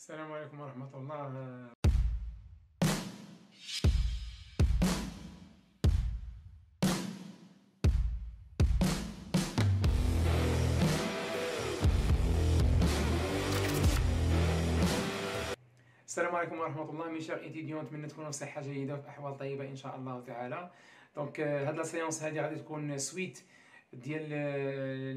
السلام عليكم ورحمة الله. السلام عليكم ورحمة الله مي شير ايتيديون، نتمنى تكونوا بصحة جيدة وفي أحوال طيبة إن شاء الله تعالى. دونك هاد لا سيونس هادي غادي تكون سويت ديال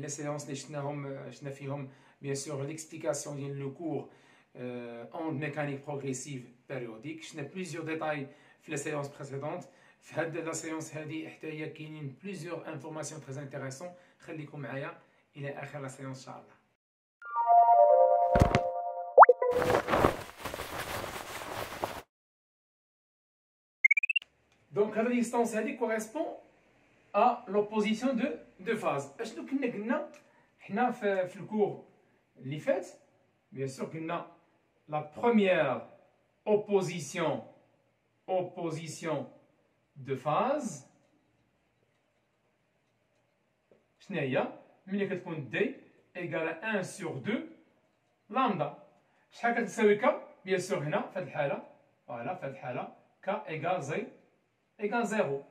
لي سيونس اللي شفنا فيهم بيان سور ليكسبليكاسيون ديال لو كور اون ميكانيك بروغريسيف بيريوديك. شفنا بليزيور ديتاي في لا سيونس بريسيدونت. في هاد لا سيونس هادي حتى هي كاينين بليزيور انفورماسيون تري انتريسون. خليكم معايا إلى آخر لا سيونس إن شاء الله. Donc la distance هذه correspond à l'opposition de phase. اشنو كنا قلنا حنا في الكور اللي فات؟ bien sûr قلنا la première opposition de phase شنو هي؟ ملي كتكون دي égale 1 sur 2 لامدا. شحال كتساوي ك؟ bien sûr هنا في هذه الحالة، فوالا في هذه الحالة ك égale 0.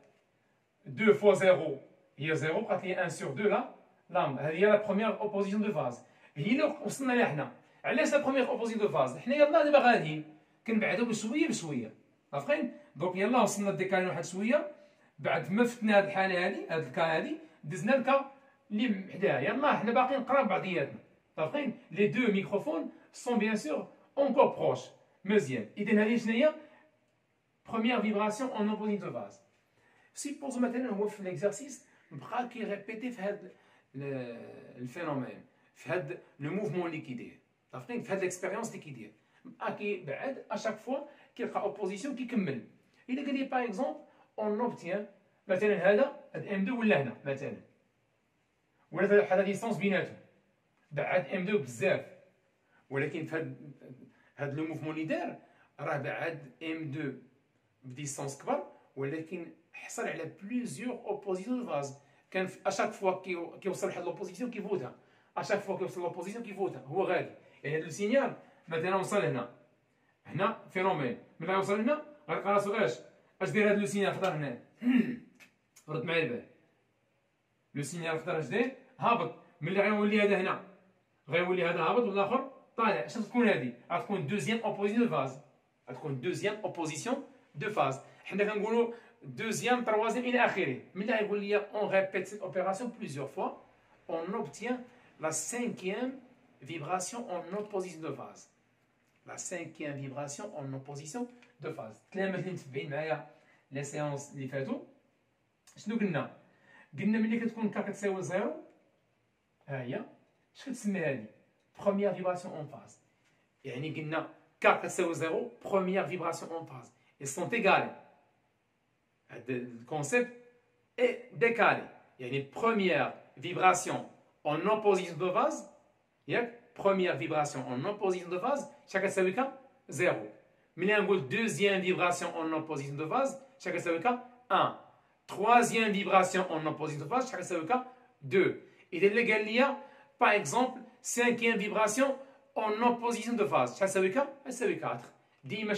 2 fois 0 هي 0، بقات لي 1 sur 2 لا لامدا. هذه هي لا بروميير اوبوزيسيون دو فاز، هي اللي وصلنا لها حنا. علاش لا بروميير اوبوزيسيون دو فاز؟ حنا يلاه دابا غاديين كنبعدو بشويه بشويه، عارفين؟ دونك يلاه وصلنا ديكالين واحد شويه. بعد ما فتنا هاد الحاله هادي، هاد الكا هادي دزنا الكا اللي حداها. يلاه حنا باقيين قراب بعضياتنا، عارفين؟ لي دو ميكروفون سون بيان سور اونكور بروش. مزيان، اذا هذه شنو هي؟ première vibration en opposition de phase. Suppose maintenant هو في l'exercice بقى كيريبيتي في هذا الفينومين، في هذا لو موفمون اللي كيدير، عارفين؟ في هذه ليكسبيريونس اللي كيدير بقى كيبعد اشاك فوا كيلقى اوبوزيسيون كيكمل. الا قال لي باغ اكزومبل اون اوبتيان مثلا هذا ام 2 ولا هنا مثلا، ولا في هذا ديستونس بيناتهم بعد ام 2 بزاف، ولكن في هذا لو موفمون اللي دار راه بعد ام 2 بديستونس كبر، ولكن حصل على بليزيور اوبوزيسيون دو فاز. كان اشاك فوا كيوصل لواحد لوبوزيسيون كيفوتها، اشاك فوا كيوصل لوبوزيسيون كيفوتها، هو غادي. يعني هذا السينيال مثلا وصل هنا فينومين، ملي يوصل هنا غيلقى راسو اش داير هذا لو سينيال خطر هنا. رد معايا البال، لو سينيال خطر اش داير؟ هابط. ملي غيولي هذا هنا غيولي هذا هابط والاخر طالع. اش تكون هذه؟ غتكون دوزيام اوبوزيسيون دو فاز، غتكون دوزيام اوبوزيسيون دو فاز. حنا كنقولوا دوزيام تروازيام الى اخره. ملي غيقول لي اون ريبيت سيت اوبيراسيون بليزيور فوا اون اوبتيان لا سانكيام فيبراسيون اون اوبوزيسيون دو فاز. لا سانكيام فيبراسيون اون اوبوزيسيون دو فاز. التلاميذ اللي متبعين معايا لي سيونس اللي فاتوا شنو قلنا؟ قلنا ملي كتكون كا كتساوي زيرو، ها هي اش كتسمى هذه؟ بروميير فيبراسيون اون فاز. يعني قلنا كا كتساوي زيرو بروميير فيبراسيون اون فاز. Ils sont égalés. Le concept est décalé. Il y a une première vibration en opposition de phase. Il y a une première vibration en opposition de phase. Chaque fois, c'est 0. Mais il y a une deuxième vibration en opposition de phase. Chaque fois, c'est 1. Troisième vibration en opposition de phase. Chaque fois, c'est 2. Et il y a, par exemple, cinquième vibration en opposition de phase. Chaque fois, c'est 4. Dis-moi,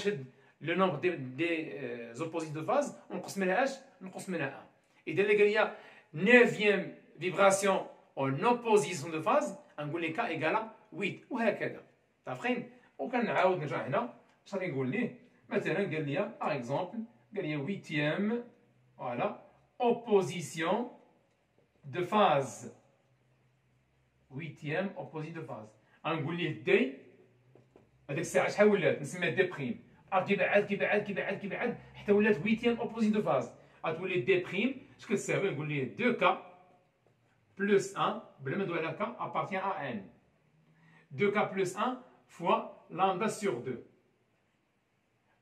le nombre des oppositions de phase نقص منها اش؟ نقص منها 1. اذا اللي قال لي 9e vibration en opposition de phase نقول لك ك ايكالا 8 وهكذا، عارفين؟ وكنعاود نرجع هنا اش غادي نقول ليه؟ مثلا قال لي باغ اكزومبل قال لي 8e فوالا opposition de phase، 8e opposition de phase غنقول ليه دي. هذيك الساعه شحال ولات؟ نسميها دي بريم. كيبعد حتى ولات 8e اوبوزيسيون دو فاز. غتولي دي بريم اش كتساوي؟ نقول ليه 2 كا بلس 1 بلا ما ندوي على كا ابارتيان ا ان. 2 كا بلس 1 فوا لامدا سور 2.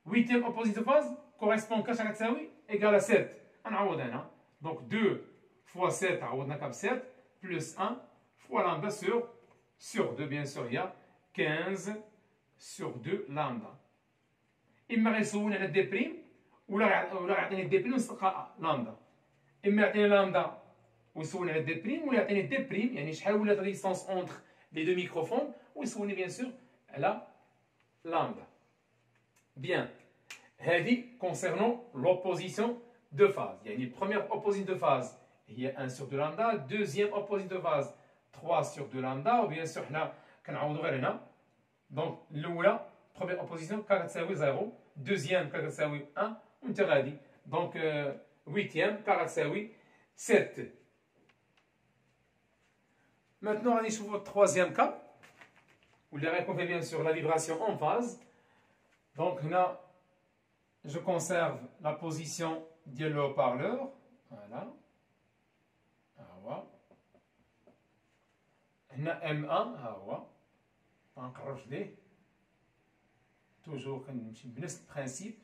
8e اوبوزيسيون دو فاز كوريسبون كاش غتساوي؟ ايكال 7. غنعوض هنا دونك 2 فوا 7 عوضنا كا ب 7 بلس 1 فوا لامدا سور 2 بيان سور هي 15 سور 2 لامدا. اما غيسولني على دي بريم ولا يعطيني دي بريم ونلقى لامدا، اما يعطيني لامدا ويسولني على دي بريم ولا يعطيني دي بريم يعني شحال ولات لا ديستونس اونتر لي دو ميكروفون، ويسولني بيان سور على lambda. Bien. هذه concernant l'opposition de phase. يعني première opposition de phase هي 1 sur 2 lambda. Deuxième opposition de phase 3 sur 2 lambda. وبيان سور حنا كنعوضوا غير هنا. دونك الاولى première opposition كتساوي 0. deuxième كتساوي 1 وانت غادي. دونك huitième كتساوي 7. Maintenant غادي نشوفوا التروازيام كا واللي غيكون فيه بيان سور لا vibration en phase. دونك هنا je conserve la position du haut-parleur. Voilà. هنا M1 ها هو. ما نقربش ليه. توجور كنمشي بنفس البرانسيب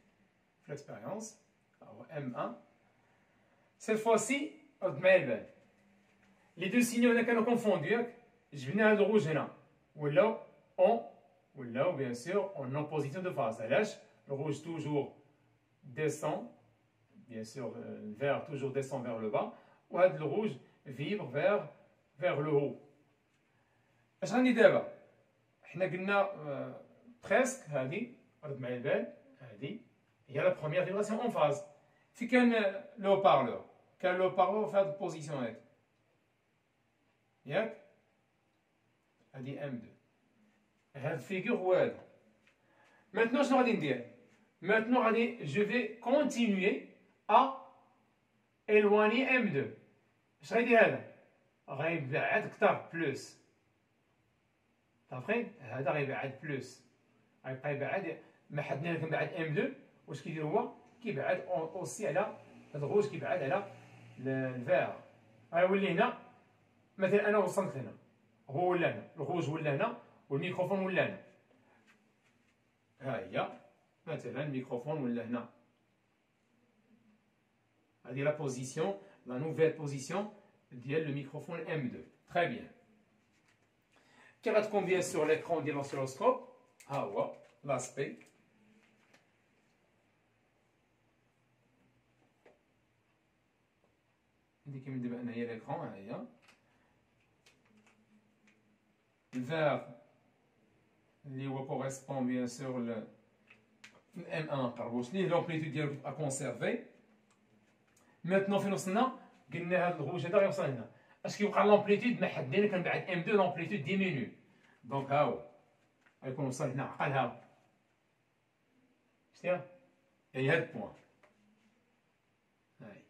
في l'expérience. ها هو M1. Cette fois-ci رد معايا البال. Les deux signaux هنا كانوا confondus ياك. جبنا هاد الروج هنا ولاو bien sûr en opposition de phase. علاش؟ le rouge toujours descend, bien sûr, le vert toujours descend vers le bas, ou le rouge vibre vers le haut. اش غندير دابا؟ حنا قلنا presque هذه رد معايا البال هذه هي لا بروميير فيبراسيون اون فاز. في كان لو بارلور كان لو بارلور في هذه البوزيسيون هذه ياك هذه ام 2 هذا الفيغور هو هذا. maintenant شنو غادي ندير؟ Maintenant, je vais continuer à éloigner M2. اش غيدير هذا؟ غيبعد أكثر بلوس. صافي؟ هذا غيبعد بلوس. غيبقى يبعد ما حدنا كنبعد M2 واش كيدير هو؟ كيبعد أوسي على الغوج كيبعد على الفير. غيولي هنا مثلا أنا وصلت هنا هو ولا هنا الغوج ولا هنا والميكروفون ولا هنا. ها هي مثلا الميكروفون ولا هنا. هذه لا بوزيسيون لا نوفيل بوزيسيون ديال لو ميكروفون M2. تري بيان. كي غتكون بيان سور ليكرون ديال لوسيلوسكوب ها هو لاسبي. عندي كيما دابا هنايا ليكرون ها هي. الفير اللي هو كوريسبون بيان سور M1 نقربوش ليه لومبليتود ديالو كيبقى كونسيرفي. ميتنون فين وصلنا؟ قلنا هاد الغوج هذا غيوصل هنا. اش كيوقع لومبليتود ما حدينا كنبعد M2 لومبليتود ديمينيو. دونك ها هو غيكون وصل هنا عقل ها هو. شتيها؟ يعني هاد البوان. هاي.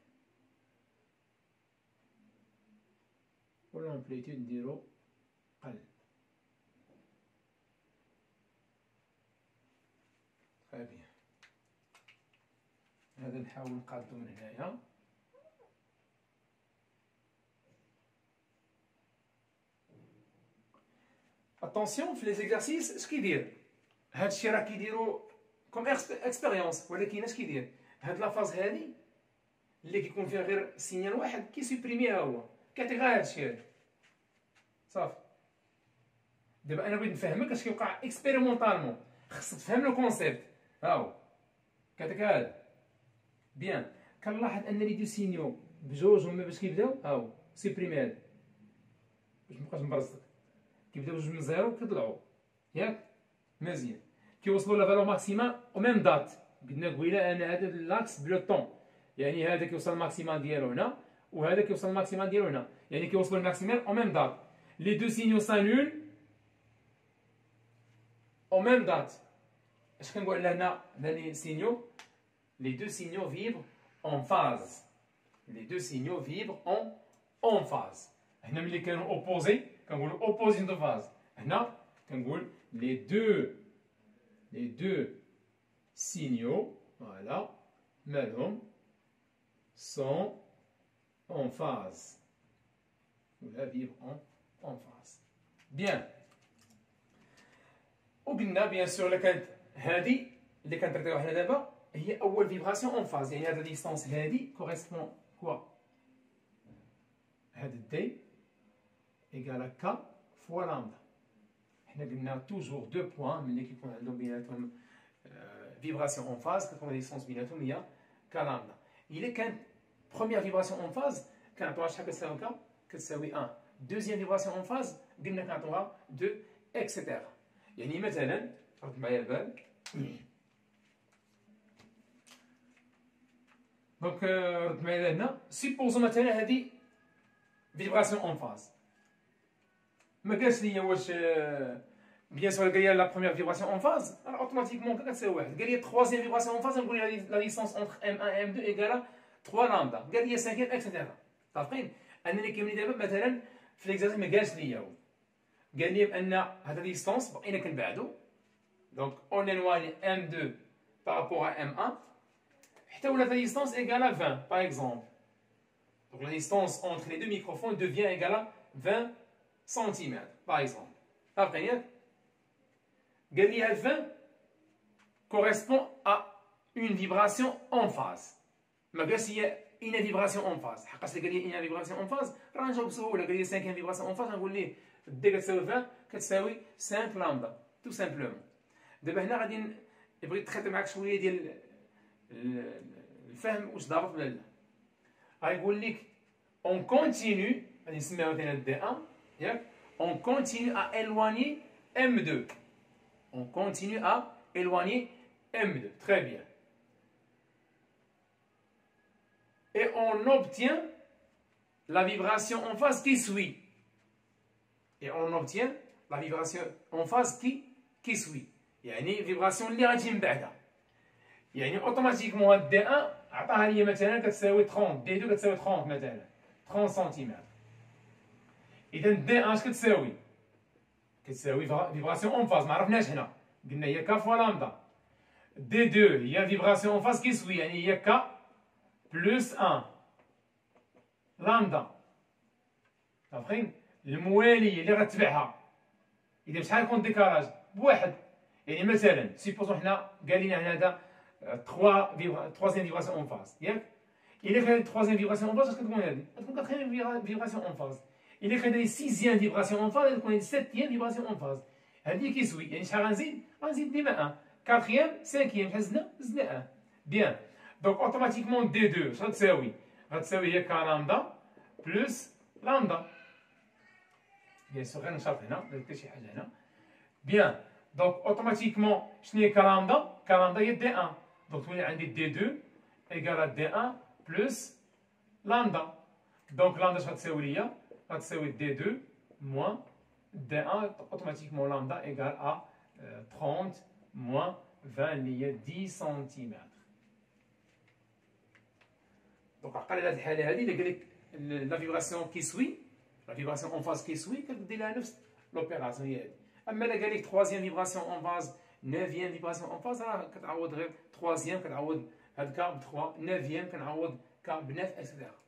واللومبليتود نديرو قل. Très bien. هذا نحاول نقادو من هنايا. اتونسيون في لي زيكزارسيس اش كيدير؟ هاد الشيء راه كيديرو كوم اكسبيريونس ولكن اش كيدير؟ هاد لافاز هادي اللي كيكون فيها غير سينيال واحد كيسوبريميها هو كيعطي غير هاد الشيء هذا. صافي. دابا انا بغيت نفهمك اش كيوقع اكسبيريمونطالمون. خصك تفهم لو كونسيبت. ها هو كذاك هذا بيان. كنلاحظ ان لي دو سينيو بجوج هما باش كيبداو ها هو سيبريمي هذا باش مبقاش مبرزق. كيبداو بجوج من زيرو كيطلعوا ياك مزيان. كيوصلوا لا فالور ماكسيما او ميم دات. قلنا قبيله ان هذا لاكس بلو طون يعني هذا كيوصل الماكسيما ديالو هنا وهذا كيوصل الماكسيما ديالو هنا يعني كيوصلوا الماكسيمال او ميم دات. لي دو سينيو سانول او ميم دات. اش كنقول لهنا لي سينيو les deux signaux vibrent en phase. Les deux signaux vibrent en phase. هنا ملي كانوا opposés كنقولوا opposing de phase. هنا كنقول les deux signaux voilà مالهم sont en phase. ولا vibrent en phase. Bien. وقلنا بيان سور اللي كانت هذه اللي كنتريطيو حنا دابا هي اول فيبراسيون اون فاز. يعني هاد ديستونس هادي كوريسبون كوا هاد دي ايكال كا فوا لامدا. حنا قلنا توجور دو بوان ملي كيكون عندهم بيناتهم فيبراسيون اون فاز كتكون ديستونس بيناتهم هي كا لامدا. الا كانت بروميير فيبراسيون اون فاز كنعطوها شحال كتساوي كا كتساوي 1. دوزيام فيبراسيون اون فاز قلنا كنعطوها 2 اكسيتيرا. يعني مثلا رد معايا البال. دونك رد معايا هنا. سيبوزو مثلا هادي فيبراسيون اون فاز. ما قالش ليا واش بيان سور قال لي لا بروميير فيبراسيون اون فاز راه اوتوماتيكمون كتساوي واحد. قال لي تخوازيام فيبراسيون اون فاز نقول لا ديستونس اونتر ام 1 ام 2 ايكالا 3 لامدا. قال لي سانكيام اكسيتيرا. متفقين انني كيمني دابا مثلا في ليكزارسيس ما قالش ليا هو قال لي بان هذا ديستونس بقينا كنبعدو دونك اون انوالي ام 2 بارابور ا ام 1 حتى ولات لا ديستونس ايكالا 20 باغ اكزومبل. دونك لا ديستونس اونتر لي دو ميكروفون devient ايكالا 20 سنتيمتر باغ اكزومبل. متفقين ياك؟ قال لي هاد 20 correspond à une vibration en phase. ما قالش هي une vibration en phase. حقاش قال لي une vibration en phase راه نجاوب بسهوله. قال لي 5 vibration en phase نقول ليه دي كتساوي 20 كتساوي 5 لامدا تو سامبلومون. دابا هنا غادي بغيت نتخيط معاك شويه ديال الفهم واش ضابط ولا لا. غايقول لك اون كونتينيو غادي نسميها مثلا دي 1 ياك. اون كونتينيو ا éloigner M2. On continue à éloigner M2. Très bien. Et on obtient la vibration en phase qui suit. Et on obtient la vibration en phase qui suit. يعني vibration اللي غتجي من بعدها. يعني اوتوماتيكمون هاد دي 1 عطاها لي مثلا كتساوي 30 دي 2 كتساوي 30 مثلا 30 سنتيمتر. إذا دي 1 اش كتساوي؟ كتساوي فيبراسيون اون فاز. ما عرفناش هنا قلنا هي كا فوا لامدا. دي 2 هي فيبراسيون اون فاز كي سوي يعني هي كا بلس 1 لامدا. عارفين المواليه اللي غتبعها اذا شحال يكون ديكالاج بواحد. يعني مثلا سيبوزون حنا قال لنا هنا هذا 3 troisième vibration en phase ياك. الا كان 3 vibration en phase اش كتكون هذه؟ كتكون 4 vibration en phase. الا كان 6 vibration en phase كتكون 7 vibration en phase. هذه كيسوي يعني شحال غنزيد؟ غنزيد ديما 1 4 5 شحال زدنا؟ زدنا 1 بيان. دونك اوتوماتيكمون دي 2 اش غتساوي؟ غتساوي هي كا لامدا بلس لامدا. بيان سور غير نشرح هنا درت شي حاجه هنا بيان. دونك اوتوماتيكمون شنو هي كا لامدا؟ كا لامدا هي دي 1 دونك تولي عندي دي 2 ايكال دي 1 بلس لامدا. دونك لامدا اش غتساوي ليا؟ غتساوي دي 2 موان دي 1 اوتوماتيكمون لامدا ايكال ا 30 موان 20 اللي هي 10 سنتيمتر. دونك عقل على هاد الحاله هادي اللي قال لك لا فيبراسيون كي سوي لا فيبراسيون اون فاز كي سوي كدير لها نفس لوبيراسيون هي هادي. اما الا قال لك 3 فيبراسيون اون فاز 9 فيبراسيون اون فاز راه كتعوض غير 3 كتعوض هاد كا ب 3 9 كنعوض كا ب 9 اكسيتيرا.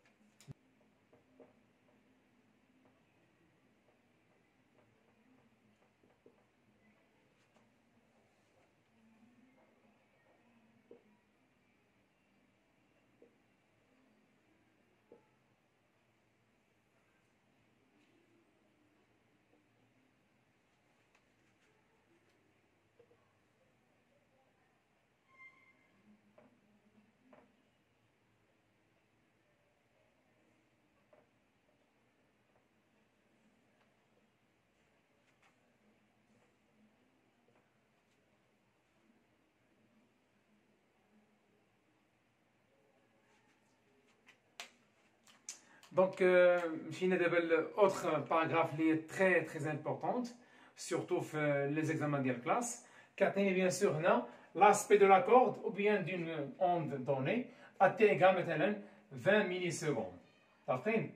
Donc, مشينا دابا لاوتر باراغراف اللي هي تري امبورطونت سورتو في لي زيكزامان ديال الكلاس. كيعطيني بيان سور هنا لاسبي دو لا كورد او بيان دون اوند دوني ا تي ايكال مثلا 20 ملي سكوند. عارفين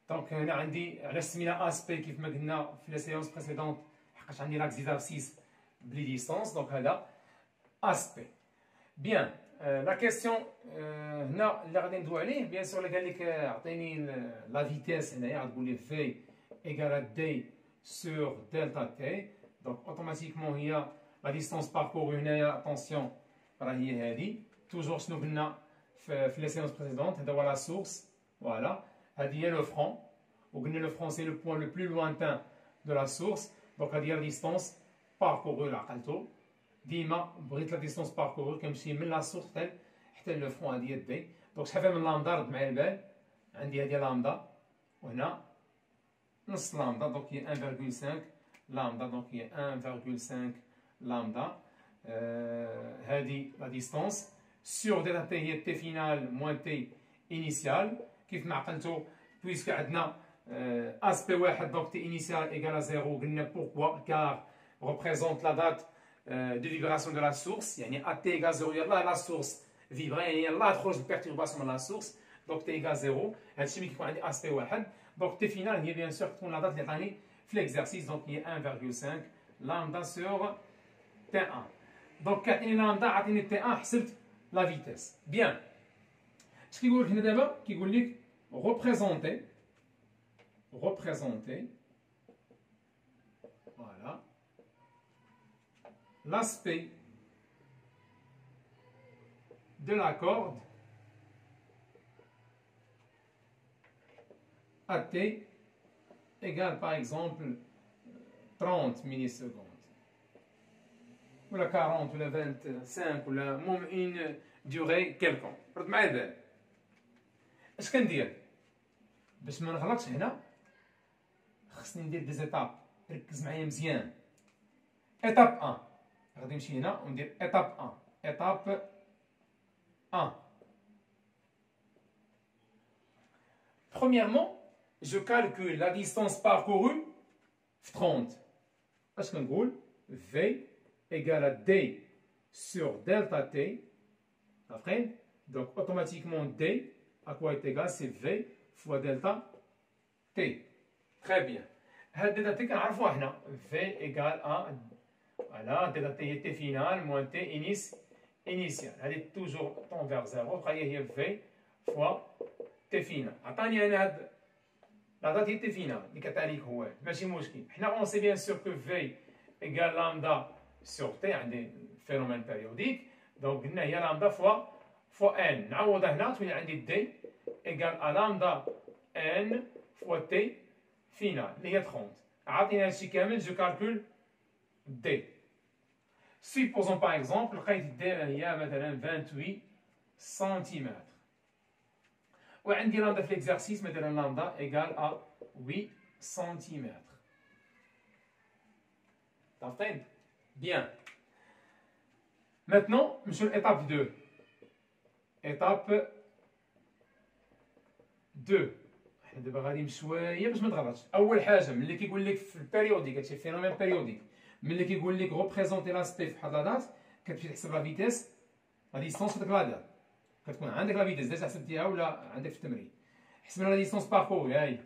دونك هنا عندي علاش سمينا اسبي كيف ما قلنا في لا سيونس بريسيدونت حقاش عندي لاكزيزارسيس بلي ديستونس. دونك هذا اسبي بيان. لا كيسيون هنا اللي غادي ندوي عليه بيان سور اللي قال لك عطيني لا فيتيس هنايا غتقول لي في ايكال دي سور دلتا تي. دونك اوتوماتيكمون هي لا ديستونس باركورو هنايا اتونسيون راه هي هادي توجور شنو قلنا في لي سيونس بريسيدونت. هذا هو لا سورس فوالا هادي هي لو فرون وقلنا لو فرون سي لو بوين لو بلو لوانتان دو لا سورس. دونك هادي هي لا ديستونس باركورو اللي عقلتو ديما بغيت لا ديستونس باركورو كنمشي من لا سورس حتى لو فرون هادي هي دي. دونك شحال من لامدا رد معايا البال عندي هادي لامدا وهنا نص لامدا دونك هي 1.5 لامدا دونك هي 1.5 لامدا هذه لا ديستونس سور ديتا تي هي تي فينال موان تي انيسيال. كيف ما عقلتوا بويسك عندنا اسبي واحد دونك تي انيسيال ايكال زيرو. قلنا بوركوا كار représente la date de vibration de la source. يعني à t égale 0 يلا لا source فيبرا يعني يلا تخرج البيرتورباسيون من لا سورس. دونك تي ايكال 0 هادشي ملي كيكون عندي اسبي واحد. دونك تي فينال هي بيان سور تكون لا دات اللي عطاني في ليكزارسيس. دونك هي 1.5 لامدا سور تي 1. دونك كيعطيني لامدا عطيني تي 1 حسبت لا فيتيس. بيان اش كيقول لك هنا دابا؟ كيقول لك représenter voilà l'aspect de la corde à t égale par exemple 30 millisecondes ou la 40 ou la 25 ou la une durée quelconque. رد معايا البال. اش كندير باش ما نغلطش هنا؟ خصني ندير دي زيتاب. ركز معايا مزيان. ايتاب 1 غادي نمشي هنا وندير ايتاب 1. ايتاب 1. Premièrement, je calcule la distance parcourue في 30. اش كنقول؟ V égale à D sur delta T. Après, donc automatiquement D à quoi est égal? C'est V fois delta T. Très bien. هاد delta T كنعرفوها حنا. V égale à voilà delta T هي T final moins T initial. هادي toujours tend vers 0. بقى هي V fois T final. عطاني انا هاد لا دات هي T final اللي كتعطيك هو ماشي مشكل. حنا اون سي بيان سور كو V égale lambda sur T عندي phénomène périodique. دونك قلنا هي لامدا فوا ان. نعوض هنا تولي عندي دي ايكال ا لامدا ان فوا تي فينال اللي هي 30. عاطينا هادشي كامل جو كالكول دي. سيبوزون باغ اكزومبل لقيت دي هي مثلا 28 سنتيمتر وعندي لامدا في ليكزارسيس مثلا لامدا ايكال ا 8 سنتيمتر. عرفتين؟ بيان. Maintenant, نمشيو l'étape 2. Étape 2. حنا دابا غادي بشويه باش ما تغلطش. أول حاجة ملي كيقول لك في البيريوديك هادشي فينومين بيريوديك، ملي كيقول لك ريبريزونتي لاسبي في واحد لا دات كتمشي تحسب لا فيتيس لا ديستونس في ديك لا دات. كتكون عندك لا فيتيس ديجا حسبتيها ولا عندك في التمرين. حسبنا لا ديستونس باركور هاهي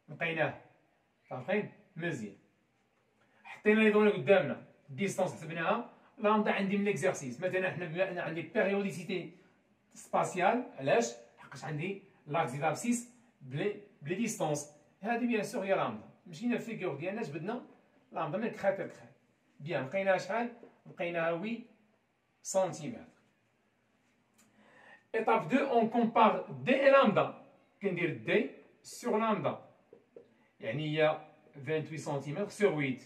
لقيناه. عارفين؟ مزيان. حطينا لي دوني قدامنا ديستونس حسبناها. لامدا عندي من ليكزارسيس مثلا حنا بما ان عندي بيريوديسيتي سباسيال. علاش؟ حقاش عندي لاكس دابسيس بلي ديستونس. هادي بيان سور هي لامدا. مشينا في الفيغور ديالنا جبدنا لامدا من كخيط لكخيط. بيان لقيناها شحال؟ لقيناها 8 سنتيمتر. ايتاب 2 اون كومبار دي اي لامدا. كندير دي سور لامدا يعني هي 28 سنتيمتر سور 8.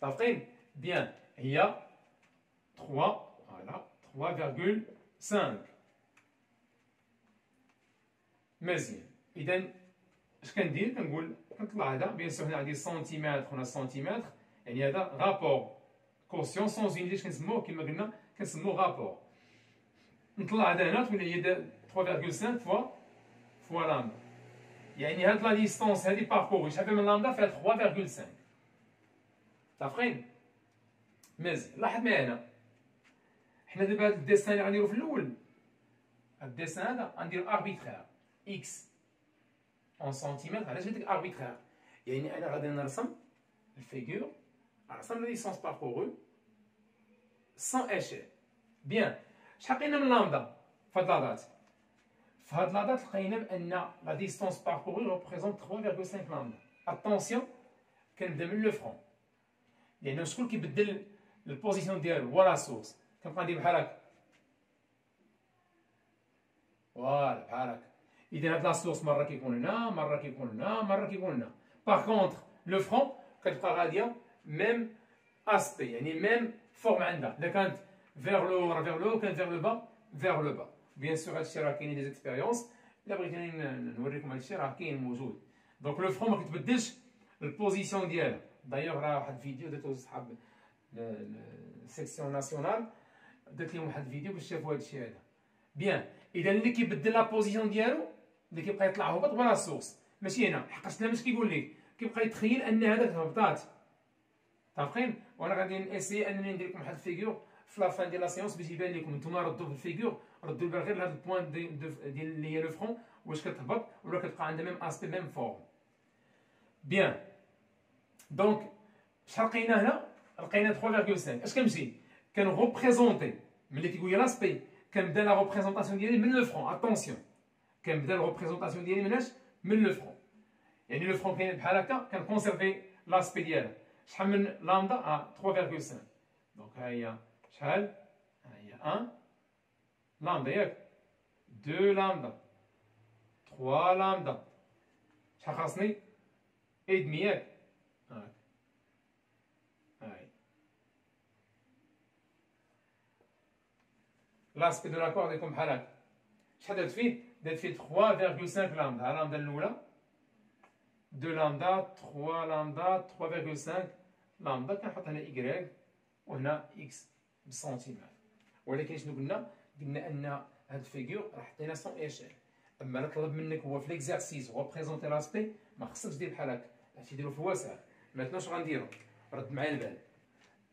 متفقين؟ بيان هي 3 فوالا 3.5. مزيان. إذا اش كندير؟ كنقول كنطلع هذا بيان سور هنا عندي سنتيمتر هنا سنتيمتر يعني هذا رابور كوسيون سونز يونيتي كنسموه كما قلنا كنسموه رابور. نطلع هذا هنا تولي هي 3.5 فوا لامدا يعني هاد لا ديستونس هادي باركوري شحال من لامدا فيها 3.5. متفقين؟ مزيان. لاحظ معايا هنا حنا دابا هاد الديسان اللي غنديرو في الاول الديسان هذا غندير اربيترير اكس اون سنتيمتر. علاش قلت لك اربيترير؟ يعني انا غادي نرسم الفيغور نرسم لا ديستونس باركورو سان اشيل. بيان شحال لقينا من لامدا في هاد لادات؟ في هاد لادات لقينا بان لا ديستونس باركورو ريبريزونت 3.5 لامدا. اتونسيون كنبدا من لو فرون لأنه شكون كيبدل البوزيسيون ديالو هو لا سورس. كنبقى ندير بحال هكا فوالا بحال هكا. إذا هاد لا سورس مرة كيكون هنا مرة كيكون هنا مرة كيكون هنا. باغ كونطخ لو فرون كتبقى غادية ميم اسبي يعني ميم فورم عندها. إذا كانت فيغ لو راه فيغ لو، كانت فيغ لو با فيغ لو با. بيان سور هادشي راه كاينين دي زيكسبيريونس. إلا بغيتوني نوريكم هادشي راه كاين موجود. دونك لو فرون ما كتبدلش البوزيسيون ديالها. دايوغ راه واحد الفيديو درتو صحاب السيكسيون ناسيونال درت لهم واحد الفيديو باش شافوا هذا الشيء هذا. بيان، اذا اللي كيبدل لا بوزيسيون ديالو اللي كيبقى يطلع هبط هو لا سورس، ماشي هنا، حقاش لا مش كيقول لك كيبقى يتخيل ان هذاك هبطات. متفقين؟ وانا غادي نسي انني ندير لكم واحد الفيغور في لا فان ديال لا سيونس باش يبان لكم نتوما ردوا في الفيغور، ردوا البال غير لهاد البوان ديال اللي هي لو فرون، واش كتهبط ولا كتبقى عندها ميم اسبي ميم فورم. بيان، دونك شحال لقينا هنا؟ لقينا 3.5. اش كنمشي كنغوبريزونتي ملي كيقول لي لاسبي، كنبدا لا ريبريزونطاسيون ديالي من لو فرون. اتونسيون، كنبدا لا ريبريزونطاسيون ديالي مناش؟ من لو فرون. يعني لو فرون كاين بحال هكا، كنكونسيرفي لاسبي ديالها. شحال من لامدا؟ 3.5. دونك ها هي شحال؟ ها هي 1 لامدا ياك، 2 لامدا، 3 لامدا، شحال خاصني؟ اي دمي ياك. هاك هاي لاسبي دو لاكور يكون بحال هكا. شحال درت فيه؟ درت فيه 3.5 لامدا. ها لامدا الاولى، 2 لامدا، 3 لامدا، 3.5 لامدا. كنحط هنا إيكغيك وهنا إكس بالسنتيمتر. ولكن شنو قلنا؟ قلنا أن هاد الفيغور راه حطينا سون إيشيل. أما لا طلب منك هو في ليكزارسيس هو بريزونتي لاسبي، ما خصكش دير بحال هكا، هادشي ديرو في الواسع. ماتنا اش غنديرو؟ رد معايا البال.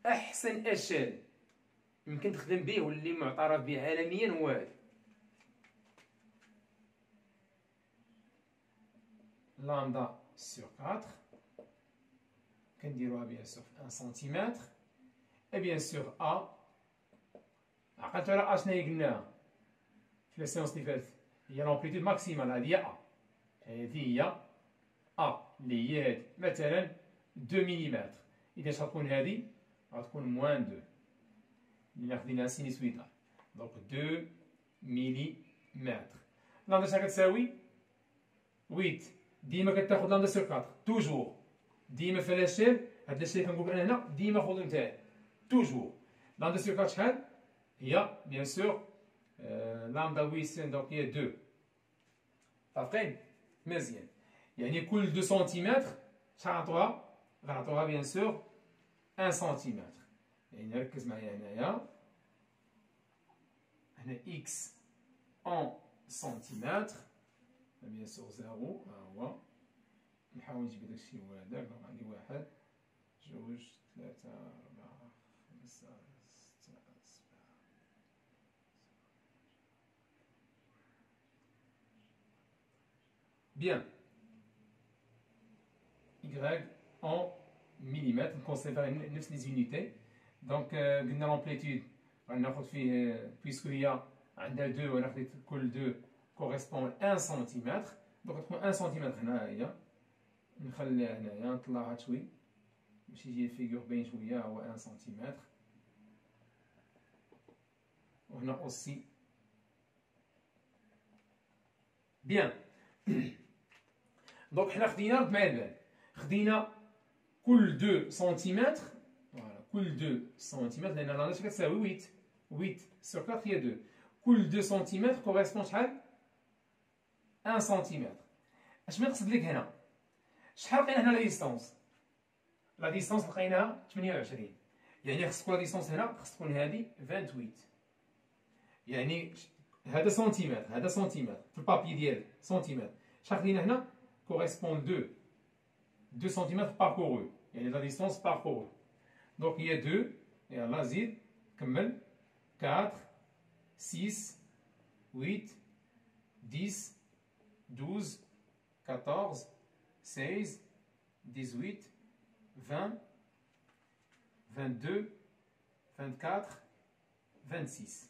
أحسن إشيل يمكن تخدم به واللي معترف به عالميا هو هاد لامدا sur 4. كنديروها بيان سور في 1 سنتيمتر. اي بيان سور ا، عقلتوا على ا شنو هي قلناها في لا سيونس اللي فاتت؟ هي لامبليتود ماكسيمال. هذه هي ا، هذه هي ا اللي هي هادي مثلا 2 ملم. اذا شغتكون هذه غتكون موان 2 اللي خدينا سينيسويدال. دونك 2 ملم. لامدا شحال كتساوي؟ 8. ديما كتاخد لامدا سور 4 توجور. ديما في لاشيل، هاد لاشيل كنقول انا هنا ديما خذ نتاعي توجور. لامدا سور 4 شحال؟ هي بيان سور لامدا 800، دونك هي 2. متفقين؟ مزيان. يعني كل 2 سنتيمتر شحال غنعطوها؟ غنعطوها بيان سور 1 سنتيمتر. يعني ركز معايا هنايا، هنا إكس أون سنتيمتر بيان سور 0. ها هو، نحاول نجيب داكشي هو هذاك. دونك عندي 1 2 3 4 5 6 7. بيان، Y en millimètres، نكونسيرفي نفس لي زونيتي. دونك قلنا لامبليتود غناخد فيه بويسكو هي عندها 2 وانا خديت كل 2 كوريسبون 1 سنتيمتر. دونك تكون 1 سنتيمتر هنا هي، نخليها هنايا نطلعها شوي باش يجي الفيغور باين شويه. هو 1 سنتيمتر. وهنا اوسي. بيان. دونك حنا خدينا رد معايا البال، خدينا كل 2 سنتيمتر. فوالا كل 2 سنتيمتر، لان لا شحال كتساوي 8. 8 سور 4 هي 2. كل 2 سنتيمتر كوريسبون شحال؟ 1 سنتيمتر. اش نقصد لك هنا؟ شحال لقينا هنا لا ديستونس؟ لا ديستونس لقيناها 28. يعني خص تكون لا ديستونس هنا خص تكون هذه 28. يعني هذا سنتيمتر، هذا سنتيمتر في البابي ديالك سنتيمتر. شحال خدينا هنا؟ كوريسبون 2 سنتيمتر باركورو، يعني لا ديستونس باركورو. دونك هي 2. يلا زيد كمل 4 6 8 10 12 14 16 18 20 22 24 26.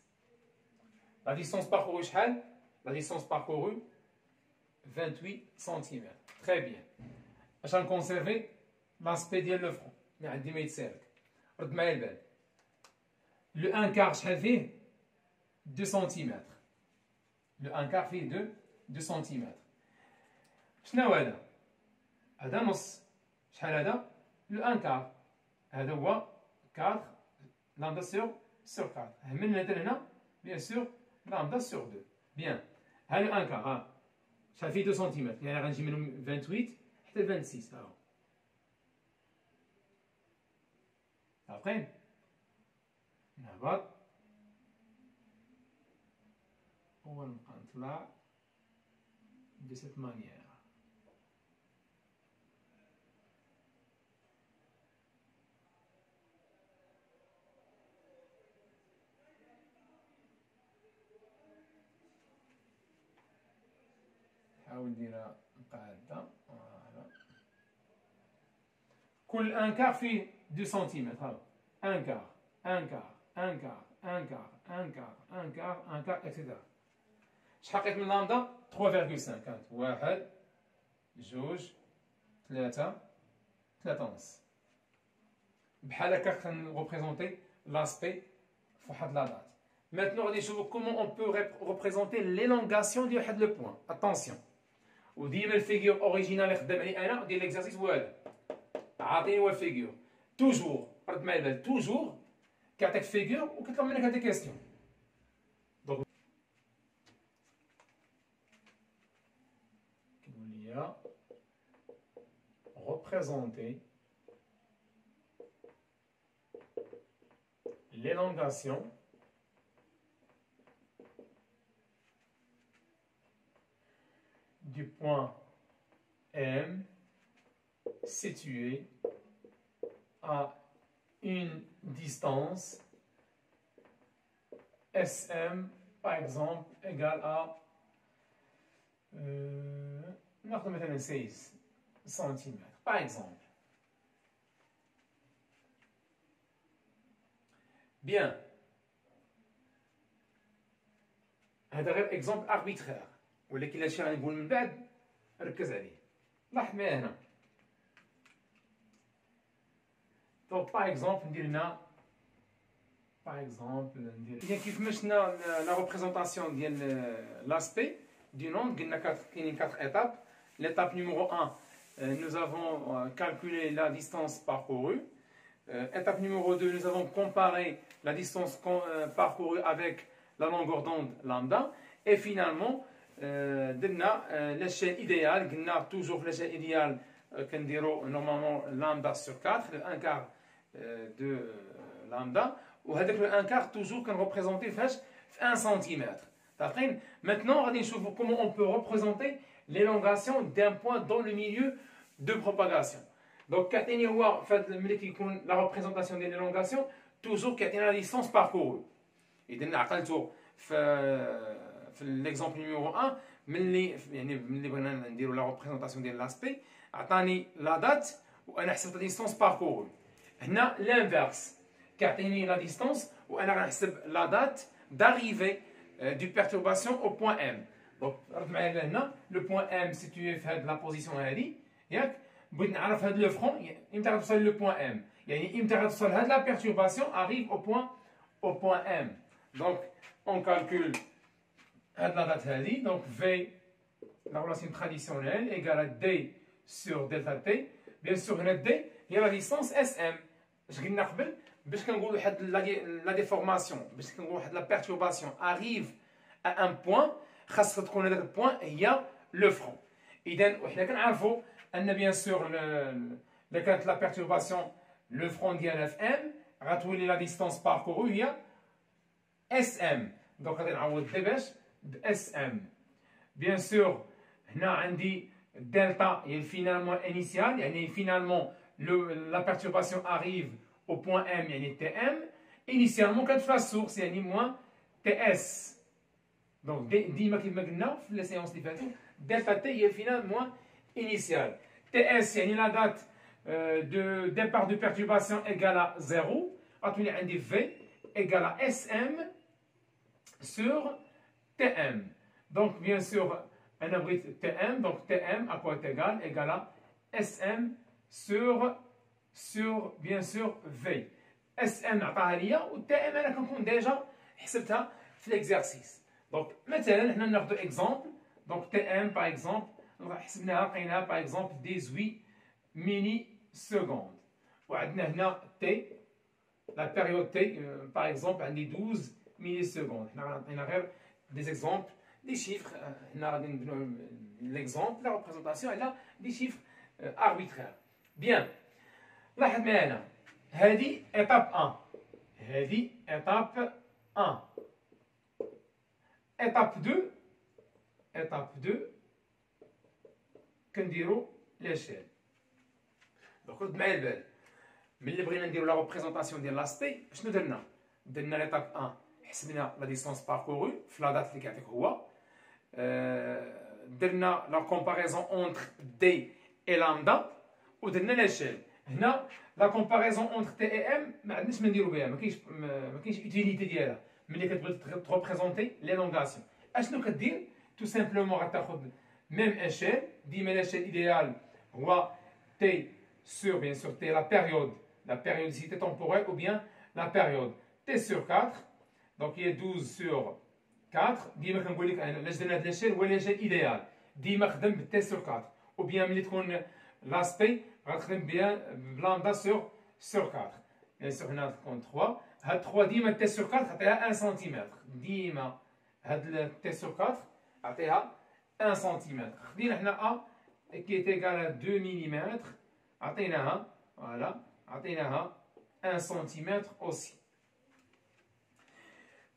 La distance parcourue شحال؟ La distance parcourue 28 cm. Très bien. باش نكونسيرفي لاسبي ديال لو فرون اللي عندي ما يتسالك. رد معايا البال. لو ان كار شحال فيه؟ 2 سنتيمتر. لو ان كار فيه 2 سنتيمتر. شنو هذا؟ هذا نص. شحال هذا؟ لو ان كار. هذا هو 4 لامدا سور 4. من هنا لهنا بيان سور لامدا سور 2. بيان. ها لو ان كار ها شحال فيه 2 سنتيمتر، يعني غنجي منهم 28 حتى 26. ها هو. عارفين؟ نهبط ونبقى نطلع de cette manière. نحاول نديرها مقادة. فوالا. كل ان كار فيه 2 سنتيمتر. هاو ان كار ان كار ان كار ان كار ان كار ان كار ان كار اكسيتيرا. شحال لقيت من لامدا؟ 3.5 كانت 1 2 3 3.5. بحال هكا كنغوبريزونتي لاسبي فواحد لا دات. Maintenant غادي نشوفو كومون اون بو ريبريزونتي ليلونغاسيون ديال واحد لو بوين. اتونسيون. وديما الفيغور اوريجينال اللي خدام عليه انا ديال ليكزارسيس هو هذا. عاطيني هو الفيغور. توجور رد معايا البال توجور كيعطيك فيغور وكيطلب منك هاد الكاستيون. Représenter l'élongation du point M situé à une distance SM, par exemple, égale à 16 cm, par exemple. Bien. هذا غير اكزومبل اربيترير ولكن هادشي غنقول من بعد ركز عليه. لاحظ معايا هنا. دونك باغ اكزومبل ندير هنا باغ اكزومبل ندير اذا كيف ما شفنا لا ريبريزونطاسيون ديال لاسبي دي نوند قلنا كاينين 4 ايتاب. L'étape numéro 1, nous avons calculé la distance parcourue. Étape numéro 2, nous avons comparé la distance parcourue avec la longueur d'onde lambda. Et finalement, l'échelle idéale, toujours l'échelle idéale, normalement lambda sur 4, le 1 quart de lambda. Ou le 1 quart, toujours qu'on représente 1 cm. Maintenant, comment on peut représenter l'élongation d'un point dans le milieu de propagation. Donc, la représentation de l'élongation, toujours la distance parcourue. Et l'exemple numéro 1, la représentation de l'aspect, la date ou la distance parcourue. L'inverse, la distance ou la date d'arrivée du perturbation au point M. Donc, le point M situé dans la position هذه ياك بغيت نعرف هذا لو فرون امتى غتوصل لو بوين ام يعني امتى غتوصل هاد لا بيرتورباسيون arrive au point M. Donc on calcule هاد لا دات هذه donc V la relation traditionnelle égale à D sur delta T. Bien sûr هنا D هي la distance SM. اش قلنا قبل باش كنقولوا واحد لا ديفورماسيون باش كنقولوا واحد لا بيرتورباسيون arrive à un point خاصها تكون هذاك البوان هي لو فرون. اذا وحنا كنعرفوا ان بيان سور اذا كانت لا بيرتورباسيون لو فرون ديالها في ام غتولي لا ديستانس باركورو هي اس ام. دونك غادي نعوض دي باش باس ام. بيان سور هنا عندي دلتا هي فينالمون انيسيال يعني فينالمون لا بيرتورباسيون اريف au point M يعني تي ام. انيسيالمون كانت في لا سورس يعني موان تي اس. Donc, ديما كيما قلنا في لي سيونس اللي فاتوا دلتا تي هي فينالمون انيسيال. تي اس يعني لا دات دو ديبار دو بيرتورباسيون ايكال ا 0 غتولي عندي في ايكال ا اس ام سور تي ام. دونك بيان سور انا بغيت تي ام دونك تي ام ا كوا تيغال ايكال ا اس ام سور بيان سور في. اس ام عطاها ليا و تي ام انا كنكون ديجا حسبتها في ليكزارسيس. Donc, maintenant, nous avons un exemple. Donc, Tm, par exemple, nous avons par exemple 18 millisecondes. Nous avons T, la période T, par exemple, 12 millisecondes. Nous avons des exemples, des chiffres. L'exemple, la représentation, elle a des chiffres arbitraires. Bien. Là, هذه étape 1. هذه étape 1. étape 2 كنديروا l'échelle. دونك رد معايا البال ملي بغينا نديروا لا ريبريزونطاسيون ديال لاسبي شنو درنا ليتاب 1 حسبنا لا ديستونس باركورو في لا دات اللي كيعطيك هو درنا لا كومباريزون اونتر دي اي لامدا ودرنا لاشيل. هنا لا كومباريزون اونتر تي اي ام ما عندناش ما نديرو بها، ما كاينش اوتيليتي ديالها ملي كتبغي تريبريزونتي لي لونغاسيون. اشنو كدير؟ تو سامبلومون غتاخد ميم اشيل. ديما لاشيل ايديال هو تي sur bien sûr t la périodicité temporelle ou bien la période t sur 4. Donc il est 12 sur 4. ديما كنقول لك انا علاش درنا هاد لاشيل هو لاشيل ايديال ديما خدم بالتي سور 4 ou bien ملي تكون لاسبي غتخدم بها بلامدا سور 4. bien sûr هنا تكون 3. هاد 3 ديما تي سور 4 عطيها 1 سنتيمتر. ديما هاد تي سور 4 عطيها 1 سنتيمتر. خدينا حنا ا كي تيغال 2 ملم عطيناها فوالا عطيناها 1 سنتيمتر aussi.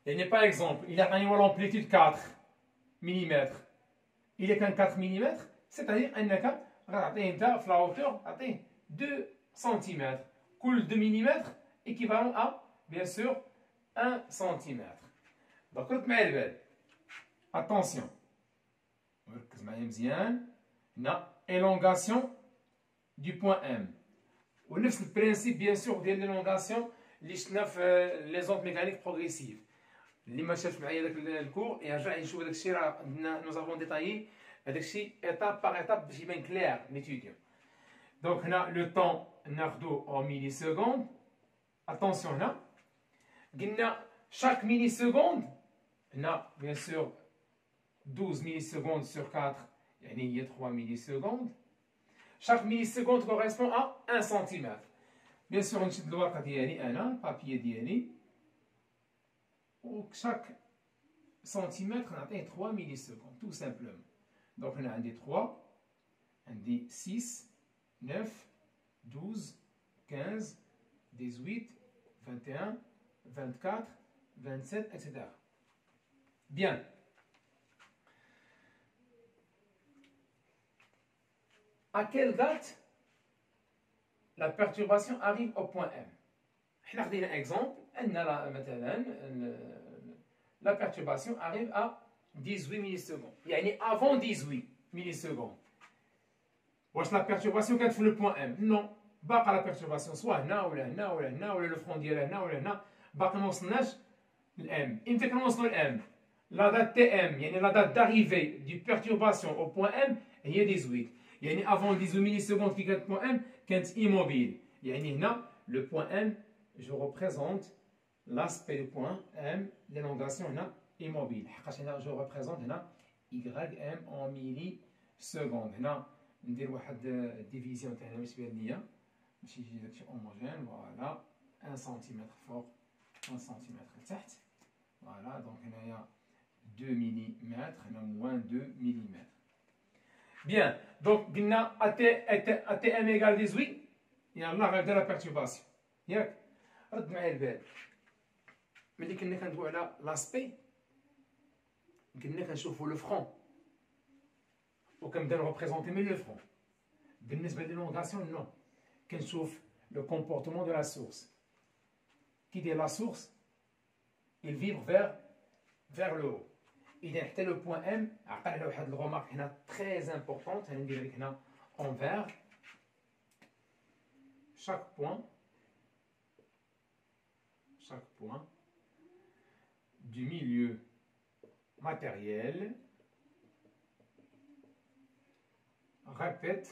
يعني par exemple il a un l'amplitude 4 mm. il est qu'un 4 mm c'est-à-dire انك غتعطيه انت في لا hauteur عطيه 2 سنتيمتر. كل 2 ملم équivalent à bien sûr 1 سنتيمتر. دونك رد معايا البال attention ركز معايا مزيان. هنا élongation du point M. ونفس البرانسيب بيان سور ديال ليلونغاسيون اللي شفنا في لي زونت ميكانيك بروغريسيف. اللي ما شافش معايا داك الكور يرجع يشوف داك الشيء راه نو زافون ديتايي هذاك الشيء ايتاب باغ ايتاب باش يبان كلير ليتيديون. دونك هنا لو طون ناخدو او ميلي سكوند. اتونسيون هنا قلنا شاك ميلي سكوند هنا بيان سور 12 ميلي سكوند سور 4 يعني هي 3 ميلي سكوند. Chaque milliseconde correspond à 1 cm. Bien sûr, نشد الورقة ديالي أنا البابيي ديالي و chaque centimètre نعطيه 3 millisecondes tout simplement. Donc هنا عندي 3 عندي 6 9 12 15 18 21 24 27 etc. Bien. À quelle date la perturbation arrive au point M? On va un exemple. La perturbation arrive à 18 millisecondes. Yani avant 18 millisecondes. Est-ce la perturbation est le point M? Non. La perturbation soit là ou là, ou le front d'hier là ou là. On le M. Le M. La date TM, yani la date d'arrivée du perturbation au point M, est 18. يعني avant 18 millisecondes qui est le point M كانت immobile. يعني هنا le point M je représente l'aspect du point M l'élongation هنا immobile. حقاش هنا je représente هنا YM en millisecondes. هنا ندير واحد ديفيزيون تاع هنا بالنسبه ليا باش يجي داكشي homogène. فوالا 1 سنتيمتر فوق 1 سنتيمتر لتحت. فوالا دونك هنايا 2 ملم هنا moins 2 ملم. Bien, donc, ATM égale 18, et Allah va la perturbation. ياك رد معايا البال ملي كنا كندويو على لاسبي كنا كنشوفوا لو فرون وكنبدا نريبريزونتي من لو فرون. بالنسبه للونغاسيون نو كنشوف لو كومبورتمون دو لا سورس. كي داير لا سورس il vibre vers le haut. إذا حتى لو بوان ام عقل على واحد الغومارك هنا تري امبورطونت غندير لك هنا envers chaque point du milieu matériel répète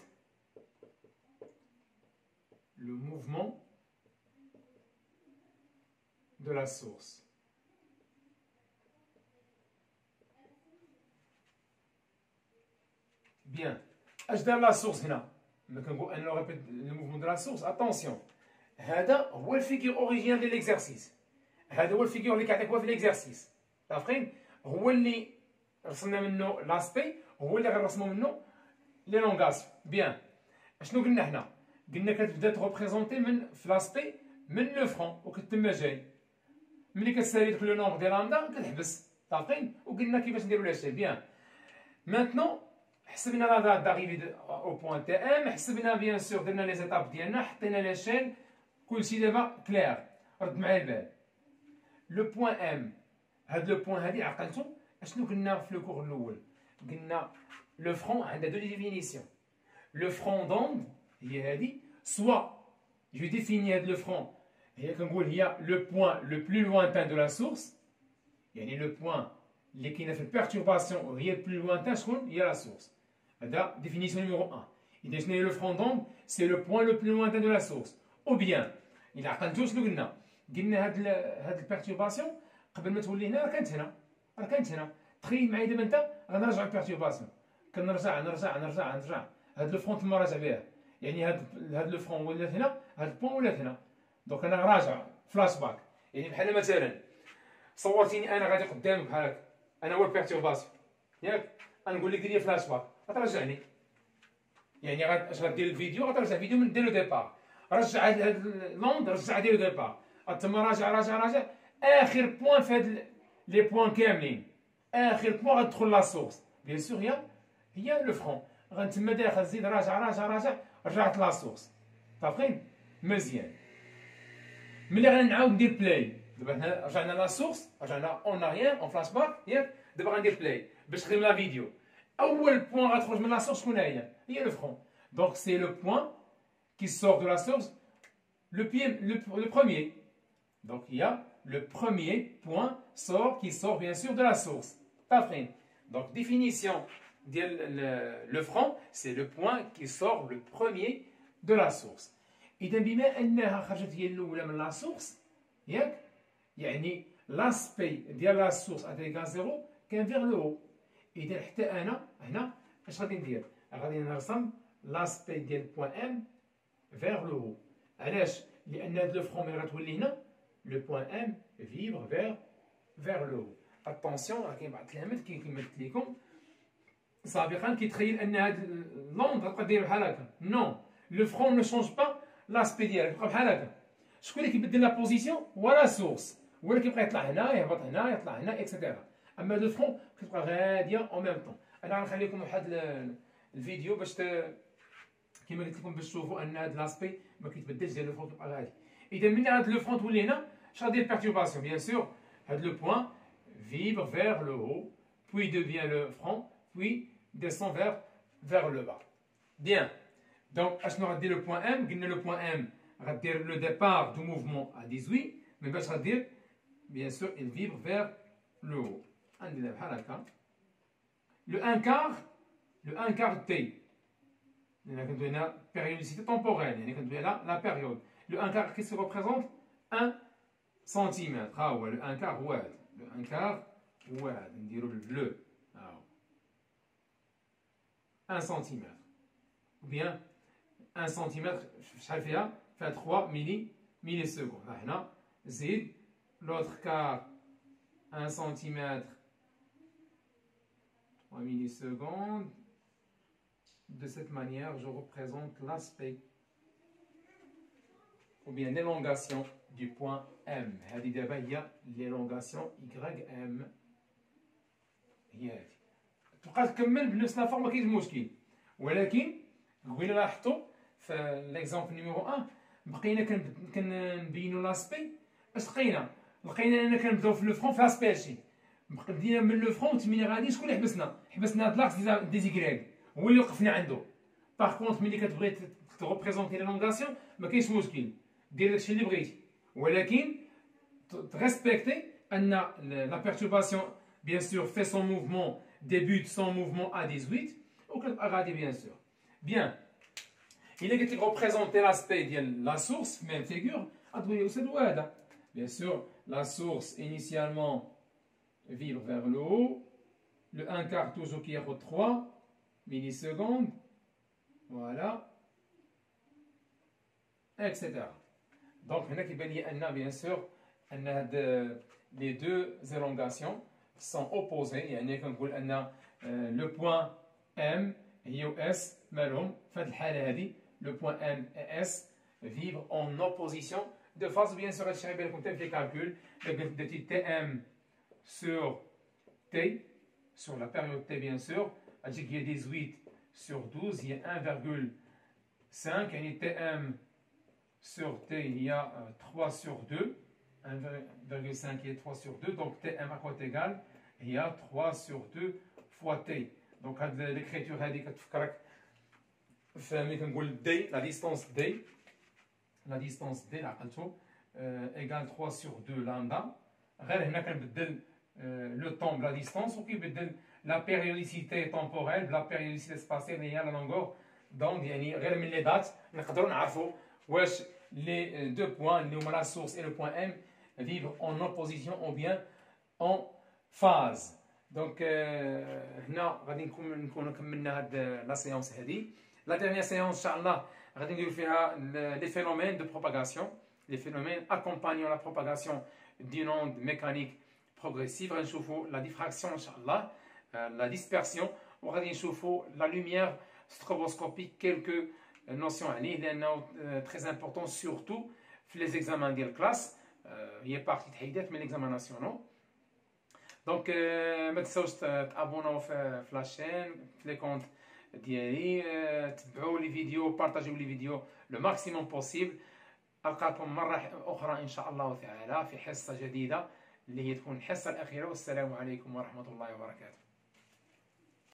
le mouvement de la source. Bien. اش دار لا سورس هنا؟ ملي كنقول انا ريبيت لو موفمون دو لا سورس اتونسيون هذا هو الفيكور اوريجينال ديال ليكزارسيس. هذا هو الفيكور اللي كيعطيك هو في ليكزارسيس. عارفين هو اللي رسمنا منه لاسبي هو اللي غنرسمو منه لي لونغاسيون. بيان اشنو قلنا حنا؟ قلنا كتبدا تريبريزونتي من في لاسبي من لو فرون وكتما جاي ملي كتسالي داك لو نومبر ديال لامدا كتحبس. متفقين؟ وقلنا كيفاش نديرو لاشين. بيان مانتنون حسبنا لا دات داريفي او بوان تي ام، حسبنا بيان سور درنا لي زيتاب ديالنا، حطينا لاشين، كلشي دابا كلير. رد معايا البال لو بوان ام، هاد لو بوان هادي عقلتو اشنو قلنا في لو كور الاول؟ قلنا لو فرون عندها دو ديفينيسيون. لو فرون دوند هي هادي، سوا جو ديفيني هاد لو فرون هي كنقول هي لو بوان لو بلو لوانتان دو لا سورس، يعني لو بوان اللي كاينه في البيرتورباسيون وهي بلو لوانتان شكون هي لا سورس. هذا ديفينيسيون نيميرو 1. اذا شنو هي لو فرون دوند؟ سي لو بوان لو بلو لوانتان دو لا سورس. او بيان الا عقلتو شنو قلنا؟ قلنا هاد البيرتورباسيون قبل ما تولي هنا راه كانت هنا، راه كانت هنا. تخيل معايا دابا انت غنرجع البيرتورباسيون، كنرجع نرجع هاد لو فرون تما راجع بها، يعني هاد لو فرون ولات هنا، هاد البوان ولات هنا. دونك انا راجع فلاش باك، يعني بحال مثلا صورتيني انا غادي قدامك بحال هكا، انا هو البيرتورباسيون ياك، غنقول لك دير لي فلاش باك غترجعني، يعني اش غدير الفيديو غترجع الفيديو من دير لو ديبار، رجع هاد لوند رجع دير لو ديبار، تما راجع اخر بوان في هاد لي بوان كاملين، اخر بوان غتدخل لا سورس بيان سور هي لو فرون، غنتما داخل زيد راجع رجعت لا سورس. متفقين؟ مزيان. ملي غنعاود ندير بلاي دابا حنا رجعنا لا سورس، رجعنا اون اريان اون فلاش باك ياك، دابا غندير بلاي باش تخدم لا فيديو. اول بوان غتخرج من لا سورس شكون هي لو فرون. دونك سي لو بوان qui sort de la source, le premier. Donc il y a le premier point qui sort bien sûr de la source. Parfait. Donc définition de le front, c'est le point qui sort le premier de la source. إذا بما أنها خرجت هي الأولى من لا سورس ياك، يعني لاسبي ديال لا سورس اتيكال زيرو كان فيغ لو هو. إذا حتى أنا هنا اش غادي ندير؟ غادي نرسم لاسبي ديال بوان ام vers le haut. علاش؟ لأن هاد لو فرون ملي غتولي هنا لو بوان ام فيبر vers le haut. اتونسيون راه كاين بعض الكلمات كيما قلت لكم سابقا كيتخيل ان هاد لوند غتبقى دايره بحال هكا. نو، لو فرون نو شونج با لاسبي ديالها، كيبقى بحال هكا. شكون اللي كيبدل لا بوزيسيون؟ هو لا سورس، هو اللي كيبقى يطلع هنا يهبط هنا يطلع هنا اكسيتيرا. اما لو فرون كتبقى غاديه اون ميم طون. انا غنخلي لكم واحد الفيديو باش كما قلت لكم باش تشوفوا ان هاد لاسبي ما كيتبدلش ديال لو فرون كيبقى غادي. اذا من هاد لو فرون تولي هنا اش غادير بيرتورباسيون؟ بيان سور هاد لو بوان vibre vers le haut, puis devient le front, puis descend vers le bas. Bien. Donc, اشنو غادير le point M؟ قلنا le point M غادير le départ du mouvement à 18, mais باش غادير bien sûr il vibre vers le haut. عندنا بحال هكا. Le 1 quart T. لأن كندوي هنا périodicité temporelle، يعني كندوي على la période. Le 1 quart qu'est-ce qui représente 1 centimètre. ها هو le 1 quart هو هذا. Le 1 quart هو هذا نديرو بالبلو. ها هو 1 centimètre. Ou bien 1 centimètre شحال فيها؟ فيها 3 ميلي سكوند. ها هنا زيد l'autre quart 1 centimètre 3 millisecondes. De cette manière, je représente l'aspect ou bien l'élongation du point M. هذه دابا هي l'élongation YM. هي هذه. تبقى تكمل بنفس لا فورم ما كاينش مشكل، ولكن قبيله لاحظتوا في ليكزامبل نيميرو 1 بقينا كنبينوا لاسبي. اش لقينا اننا كنبداو في لو فرون في لاسبي هادشي. بدينا من لو فرون تمني غادي شكون اللي حبسنا هاد لاكس ديزيكريغ هو اللي وقفنا عنده. باغ كونط ملي كتبغي تغوبريزونتي لونغاسيون ما كاينش مشكل، دير داكشي اللي بغيتي، ولكن تريسبكتي ان لا بيرتورباسيون بيان سور في سون موفمون ديبوت سون موفمون ا 18 وكتبقى غادي بيان سور. بيان الا قلت لك ريبريزونتي لاسبي ديال لا سورس في ميم فيغور غتقول لي استاذ هذا بيان سور لا سورس انيسيالمون vibre vers le haut, le 1 quart toujours qui est 3 millisecondes, voilà, etc. Donc, bien sûr, les deux élongations sont opposées. Le point M et S, le point M et S vivent en opposition de phase, bien sûr, je vais faire les calculs de Tm sur T, sur la période T, bien sûr. Il y a 18 sur 12, il y a 1,5. Et Tm sur T, il y a 3 sur 2. 1,5 et 3 sur 2. Donc Tm à quoi est égal? Il y a 3 sur 2 fois T. Donc l'écriture a dit que D, la distance D, égale 3 sur 2 lambda. Le temps de la distance, ou la périodicité temporelle, la périodicité spatiale, et la longueur. Donc, les dates, les deux points, la source et le point M, vivent en opposition ou bien en phase. Donc, هنا غادي نكونوا كملنا هاد لا سيونس هذه. La dernière séance, Inch'Allah, غادي نديرو فيها les phénomènes de propagation, les phénomènes accompagnant la propagation d'une onde mécanique progressive. غادي نشوفوا la diffraction, Inch'Allah, la dispersion, وغادي نشوفوا la lumière stroboscopique, quelques notions عليه لأنه très important surtout في les examens ديال classe. هي بارتي تحيدات من l'examen nationaux. دونك ما تنساوش تابوناو في لاشين في لي كونت ديالي، تبعوا لي فيديو، بارطاجيو لي فيديو لو ماكسيموم بوسيبل. القاكم مره اخرى ان شاء الله تعالى في حصه جديده اللي هي تكون الحصه الاخيره، والسلام عليكم ورحمه الله وبركاته.